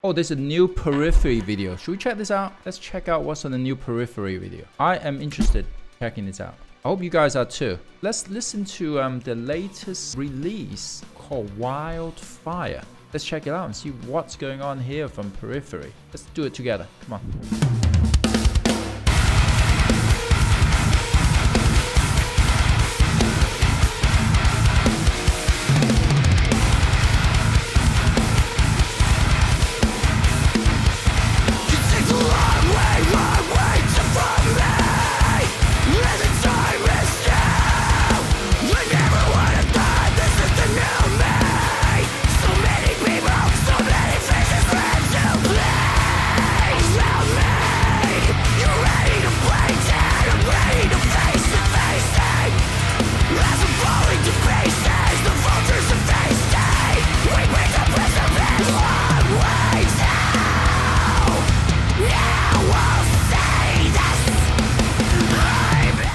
Oh, there's a new Periphery video. Should we check this out? Let's check out what's on the new Periphery video. I am interested in checking this out. I hope you guys are too. Let's listen to the latest release called Wildfire. Let's check it out and see what's going on here from Periphery. Let's do it together. Come on.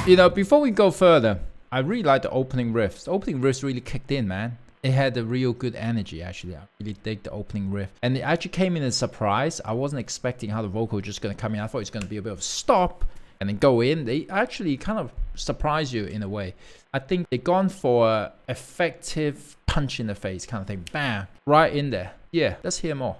You know, before we go further, I really like the opening riffs. The opening riffs really kicked in, man. It had a real good energy, actually. I really dig the opening riff. And it actually came in as a surprise. I wasn't expecting how the vocal was just going to come in. I thought it was going to be a bit of stop and then go in. They actually kind of surprise you in a way. I think they've gone for an effective punch in the face kind of thing. Bam! Right in there. Yeah, let's hear more.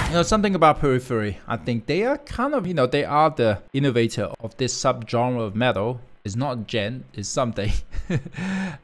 You know, something about Periphery, I think they are kind of, you know, they are the innovator of this subgenre of metal. It's not Djent, it's something.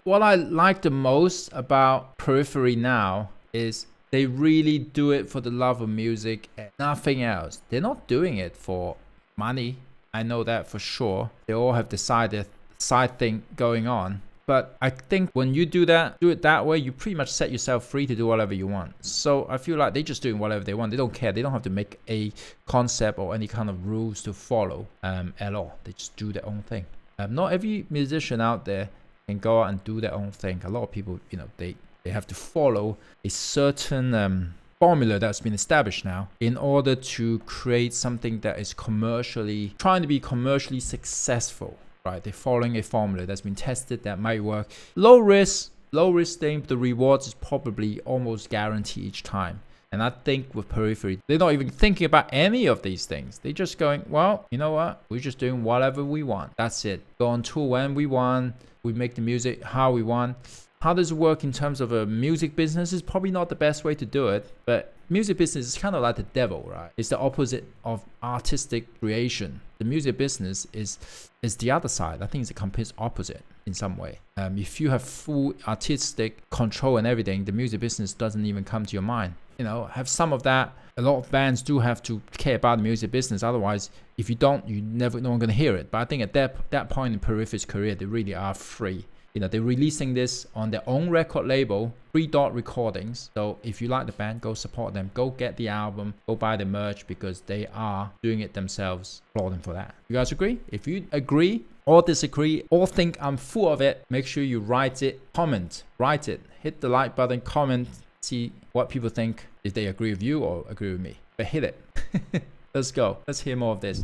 What I like the most about Periphery now is they really do it for the love of music and nothing else. They're not doing it for money. I know that for sure. They all have the side thing going on. But I think when you do it that way, you pretty much set yourself free to do whatever you want. So I feel like they're just doing whatever they want. They don't care. They don't have to make a concept or any kind of rules to follow at all. They just do their own thing. Not every musician out there can go out and do their own thing. A lot of people, you know, they have to follow a certain formula that's been established now in order to create something that is trying to be commercially successful. Right, they're following a formula that's been tested that might work. Low risk thing, the rewards is probably almost guaranteed each time. And I think with Periphery, they're not even thinking about any of these things. They're just going, well, you know what? We're just doing whatever we want. That's it. Go on tour when we want. We make the music how we want. How does it work in terms of a music business is probably not the best way to do it. But music business is kind of like the devil, right? It's the opposite of artistic creation. The music business is the other side. I think it's the complete opposite in some way. If you have full artistic control and everything, the music business doesn't even come to your mind. You know, have some of that. A lot of bands do have to care about the music business. Otherwise, if you don't, no one going to hear it. But I think at that point in Periphery's career, they really are free. You know, they're releasing this on their own record label, 3 Dot Recordings. So if you like the band, go support them. Go get the album. Go buy the merch because they are doing it themselves. Applaud them for that. You guys agree? If you agree or disagree or think I'm full of it, make sure you write it. Comment. Write it. Hit the like button. Comment. See what people think. If they agree with you or agree with me. But hit it. Let's go. Let's hear more of this.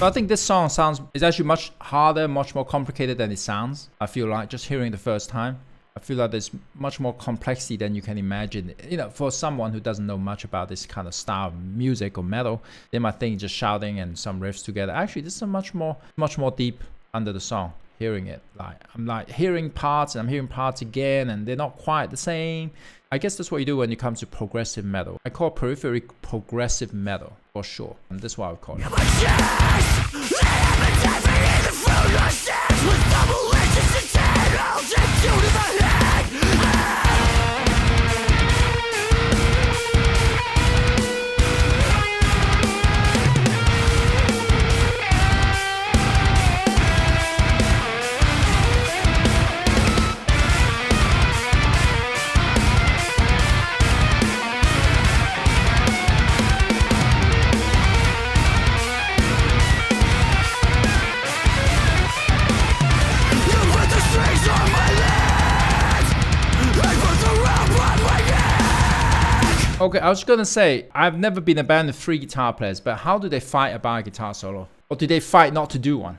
So I think this song is actually much harder, much more complicated than it sounds. I feel like just hearing the first time. I feel like there's much more complexity than you can imagine. You know, for someone who doesn't know much about this kind of style of music or metal, they might think just shouting and some riffs together. Actually, this is a much more deep under the song. Hearing it, like I'm like hearing parts and I'm hearing parts again, and they're not quite the same. I guess that's what you do when it comes to progressive metal. I call Periphery progressive metal for sure, and that's what I would call it. Okay, I was gonna say, I've never been a band with 3 guitar players, but how do they fight about a guitar solo? Or do they fight not to do one?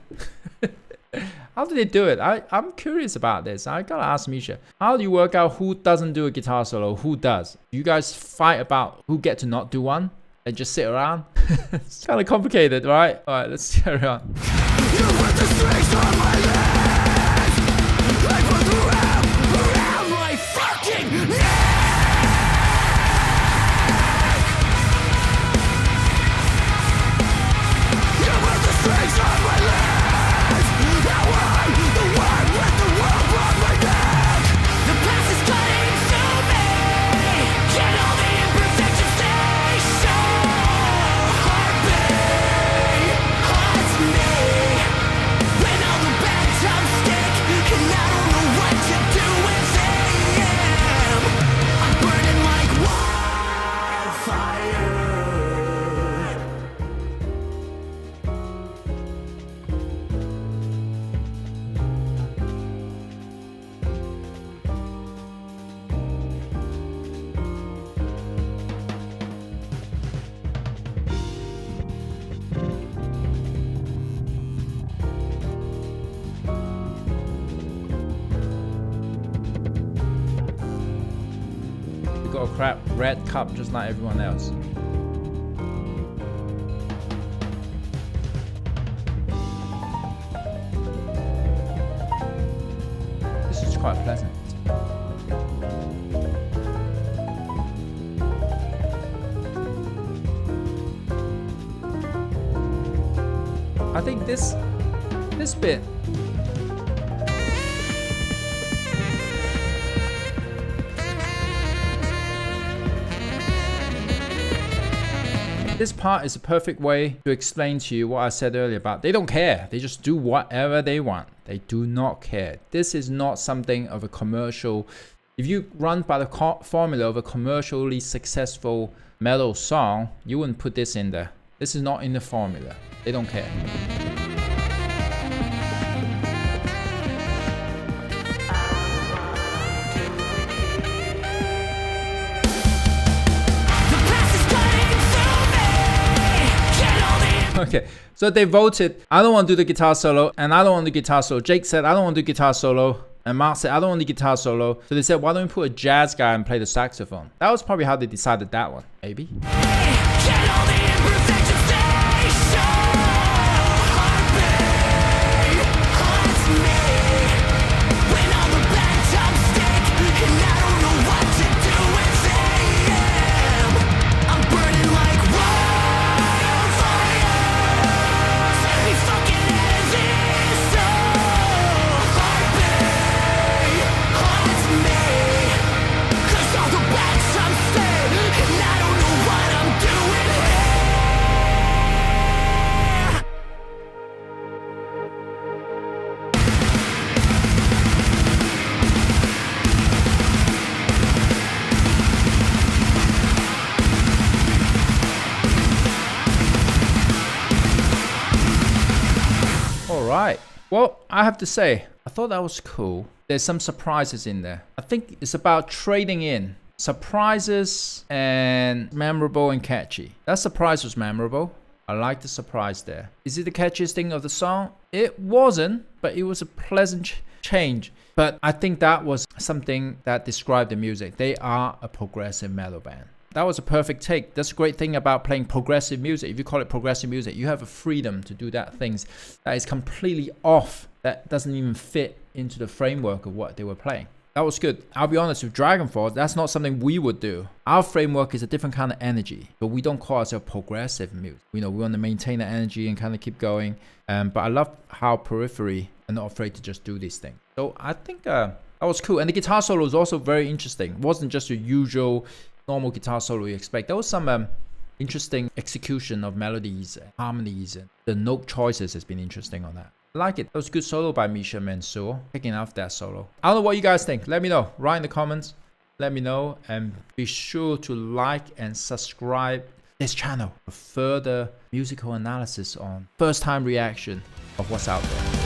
How do they do it? I'm curious about this. I gotta ask Misha. How do you work out who doesn't do a guitar solo, who does? You guys fight about who get to not do one? And just sit around? It's kind of complicated, right? Alright, let's carry on. You put the strings on my legs. I put the around my fucking neck. Got a crap red cup just like everyone else. This is quite pleasant. I think this bit this part is a perfect way to explain to you what I said earlier about they don't care. They just do whatever they want. They do not care. This is not something of a commercial. If you run by the formula of a commercially successful metal song, you wouldn't put this in there. This is not in the formula. They don't care. Okay, so they voted, I don't want to do the guitar solo, and I don't want the guitar solo. Jake said, I don't want to do guitar solo, and Mark said, I don't want the guitar solo. So they said, why don't we put a jazz guy and play the saxophone? That was probably how they decided that one, maybe. Alright, well, I have to say, I thought that was cool. There's some surprises in there. I think it's about trading in surprises and memorable and catchy. That surprise was memorable. I like the surprise there. Is it the catchiest thing of the song? It wasn't, but it was a pleasant change. But I think that was something that described the music. They are a progressive metal band. That was a perfect take. That's a great thing about playing progressive music. If you call it progressive music, you have a freedom to do that things that is completely off, that doesn't even fit into the framework of what they were playing. That was good. I'll be honest, with DragonForce, that's not something we would do. Our framework is a different kind of energy, but we don't call ourselves progressive music. You know, we want to maintain the energy and kind of keep going. But I love how Periphery are not afraid to just do these things. So I think that was cool. And the guitar solo was also very interesting. It wasn't just your usual normal guitar solo you expect. There was some interesting execution of melodies, harmonies, and the note choices has been interesting on that. I like it. That was a good solo by Misha Mansour. Picking off that solo. I don't know what you guys think. Let me know. Write in the comments. Let me know. And be sure to like and subscribe this channel for further musical analysis on first time reaction of what's out there.